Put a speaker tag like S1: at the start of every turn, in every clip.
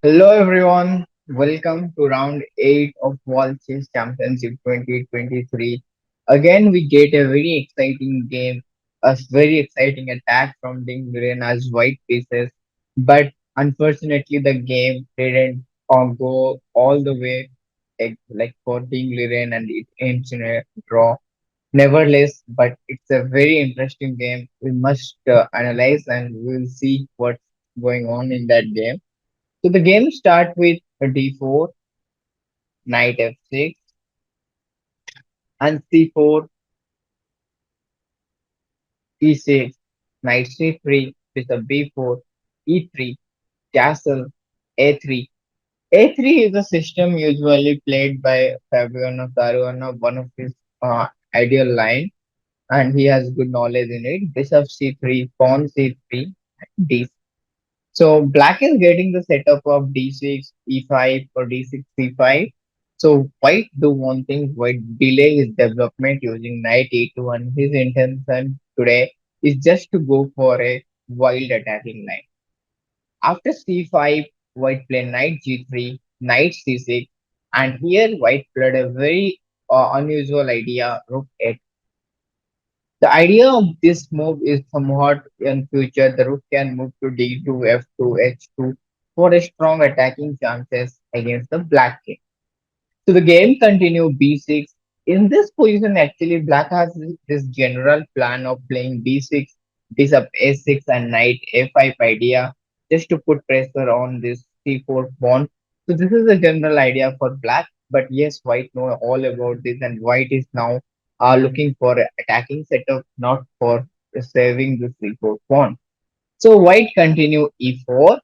S1: Hello everyone, welcome to round 8 of World Chess Championship 2023. Again, we get a very exciting game, a very exciting attack from Ding Lirena's white pieces, but unfortunately the game didn't go all the way like for Ding Liren and it ends in a draw. Nevertheless, but it's a very interesting game. We must analyze and we'll see what's going on in that game. So the game starts with a d4, knight f6, and c4, e6, knight c3, bishop b4, e3, castle, a3. A3 is a system usually played by Fabiano Caruana, one of his ideal line, and he has good knowledge in it. Bishop c3, pawn c3, d. So black is getting the setup of d6, e5 or d6, c5. So white do one thing, white delay his development using knight e2 and his intention today is just to go for a wild attacking line. After c5, white play knight g3, knight c6 and here white played a very unusual idea, rook a. The idea of this move is somewhat in future the rook can move to d2, f2, h2 for a strong attacking chances against the black king. So the game continue b6. In this position, actually, black has this general plan of playing b6, bishop a6, and knight a5 idea just to put pressure on this c4 pawn. So this is a general idea for black, but yes, white know all about this, and white is now looking for a attacking setup, not for saving the c4 pawn. So white continue e4,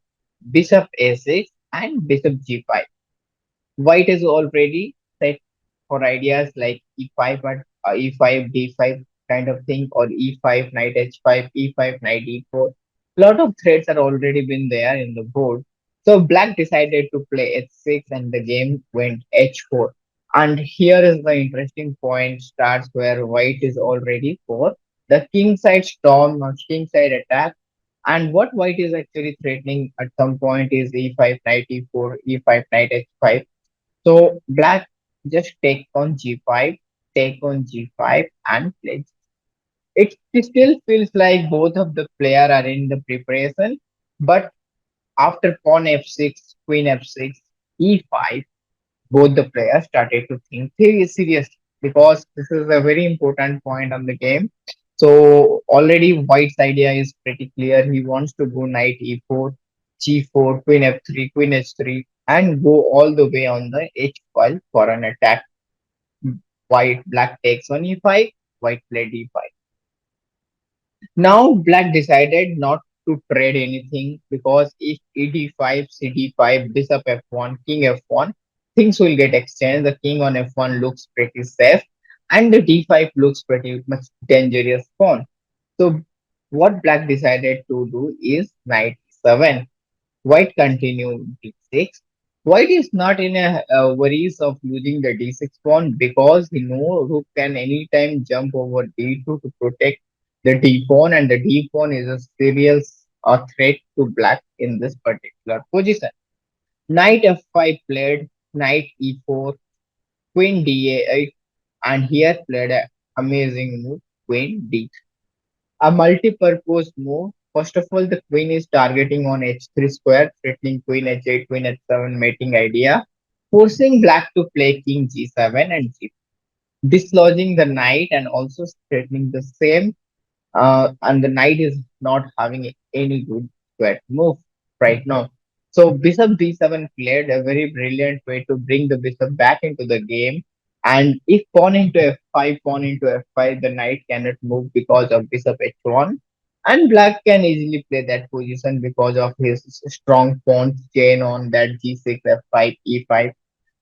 S1: bishop a6, and bishop g5. White is already set for ideas like e5 but e5 d5 kind of thing or e5 knight h5 e5 knight e4. Lot of threats are already been there in the board. So black decided to play h6 and the game went h4. And here is the interesting point starts where white is already for the king side storm or king side attack. And what white is actually threatening at some point is e5 knight e4 e5 knight h5. So black just take on g5, take on g5 and play. It still feels like both of the player are in the preparation, but after pawn f6, queen f6, e5, both the players started to think very seriously because this is a very important point on the game. So already White's idea is pretty clear. He wants to go knight e4, g4, queen f3, queen h3, and go all the way on the h file for an attack. White black takes on e5, white played e5. Now black decided not to trade anything because if ed5, cd5, bishop f1, king f1, things will get exchanged. The king on f1 looks pretty safe and the d5 looks pretty much dangerous pawn. So what black decided to do is knight 7. White continued d6. White is not in a worries of losing the d6 pawn because he knows rook can anytime jump over d2 to protect the d pawn, and the d pawn is a serious threat to black in this particular position. Knight f5 played, knight e4, queen da8, and here played an amazing move, queen d3. A multi-purpose move. First of all, the queen is targeting on h3 square, threatening queen h8, queen h7 mating idea, forcing black to play king g7 and g, dislodging the knight and also threatening the same. And the knight is not having any good square move right now. So bishop b7 played a very brilliant way to bring the bishop back into the game. And if pawn into f5, pawn into f5, the knight cannot move because of bishop h1. And black can easily play that position because of his strong pawn chain on that g6, f5, e5.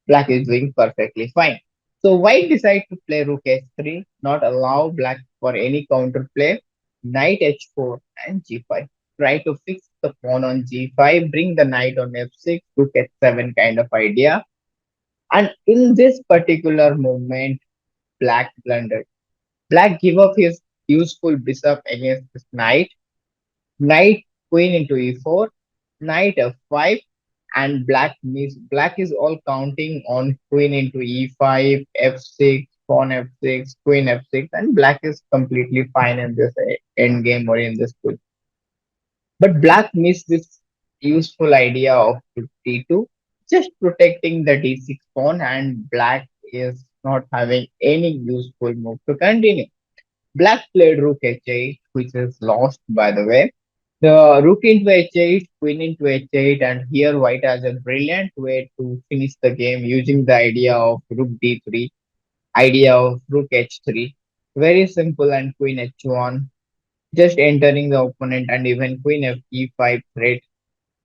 S1: Black is doing perfectly fine. So white decide to play rook h3, not allow black for any counter play. Knight h4 and g5. Try to fix the pawn on g5, bring the knight on f6, rook h7 kind of idea. And in this particular moment, black blundered. Black give up his useful bishop against this knight. Knight queen into e4, knight f5, and black is all counting on queen into e5, f6, pawn f6, queen f6, and black is completely fine in this end game or in this pool. But black missed this useful idea of rook d2, just protecting the d6 pawn, and black is not having any useful move to continue. Black played rook h8, which is lost by the way. The rook into h8, queen into h8, and here white has a brilliant way to finish the game using the idea of rook d3, idea of rook h3. Very simple, and queen h1, just entering the opponent, and even queen f e5 threat.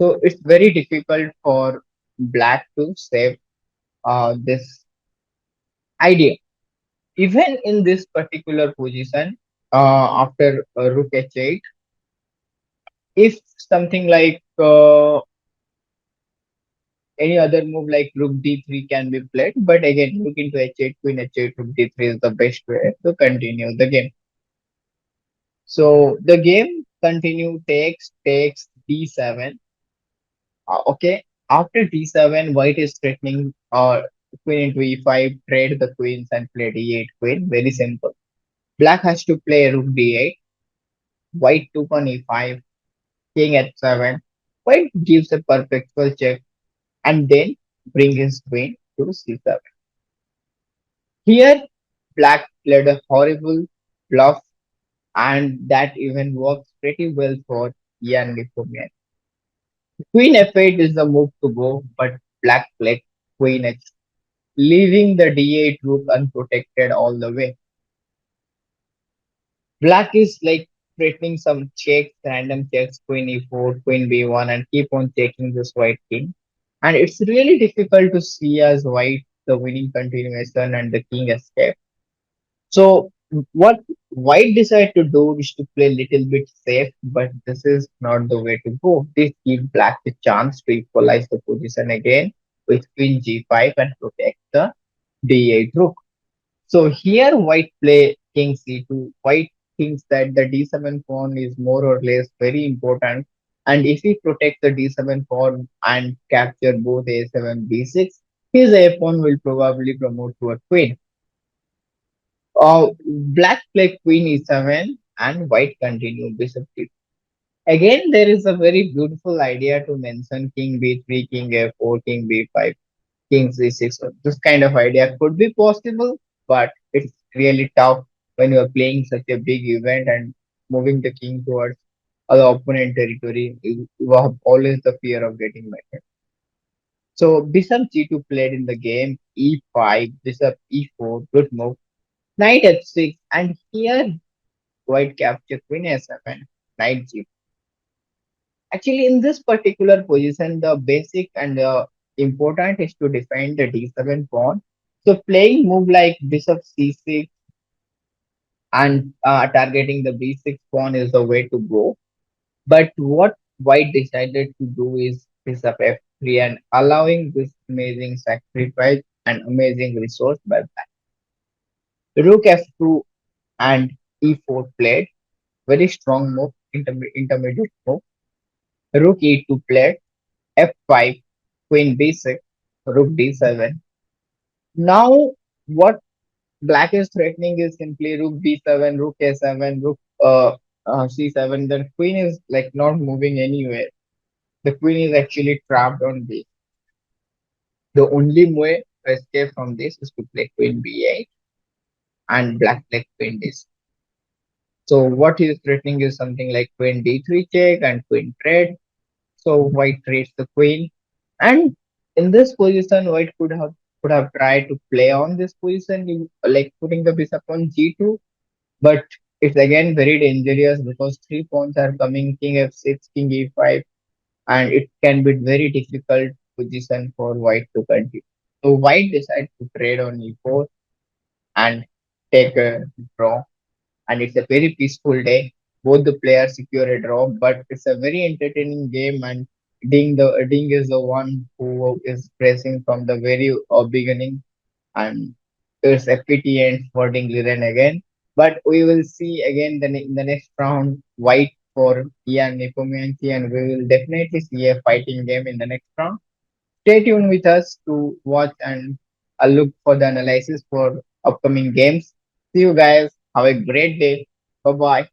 S1: So it's very difficult for black to save this idea. Even in this particular position, after rook h8, if something like any other move like rook d3 can be played, but again, rook into h8, queen h8, rook d3 is the best way to continue the game. So the game continue takes d7. Okay, after d7, white is threatening queen into e5, trade the queens and play d8 queen. Very simple. Black has to play rook d8. White took on e5, king h7. White gives a perpetual check and then bring his queen to c7. Here, black played a horrible bluff, and that even works pretty well for Ian Nepomian. Queen f8 is the move to go, but black played queen h, leaving the d8 rook unprotected all the way. Black is like threatening some checks, random checks, queen e4, queen b1, and keep on checking this white king. And it's really difficult to see as white the winning continuation and the king escape. So what white decide to do is to play little bit safe, but this is not the way to go. This gives black the chance to equalize the position again with queen g5 and protect the d8 rook. So here white play king c2. White thinks that the d7 pawn is more or less very important. And if he protects the d7 pawn and capture both a7, b6, his a pawn will probably promote to a queen. Black play queen e7 and white continue bishop d2. Again, there is a very beautiful idea to mention king b3, king f4, king b5, king c6. This kind of idea could be possible, but it's really tough when you are playing such a big event and moving the king towards other opponent territory. You have always the fear of getting met. So bishop g2 played in the game, e5, bishop e4, good move, knight f6, and here white capture queen a7, knight g. Actually, in this particular position, the basic and important is to defend the d7 pawn. So playing move like bishop c6 and targeting the b6 pawn is the way to go. But what white decided to do is bishop f3 and allowing this amazing sacrifice and amazing resource by black. Rook f2 and e4 played. Very strong move, intermediate move. Rook e2 played. f5, queen b6, rook d7. Now, what black is threatening is simply rook b7, rook a7, rook c7. The queen is like not moving anywhere. The queen is actually trapped on this. The only way to escape from this is to play queen b8 and black play queen d6. So what he is threatening is something like queen d3 check and queen trade. So white trades the queen, and in this position, white could have tried to play on this position, like putting the bishop on g2, but it's again very dangerous because three pawns are coming, king f6, king e5, and it can be very difficult position for white to continue. So white decides to trade on e4 and take a draw, and it's a very peaceful day. Both the players secure a draw, but it's a very entertaining game. And Ding is the one who is pressing from the very beginning, and it's a pity end for Ding Liren again. But we will see again in the next round white for Ian Nepomianchi, and we will definitely see a fighting game in the next round. Stay tuned with us to watch and look for the analysis for upcoming games. See you guys. Have a great day. Bye bye.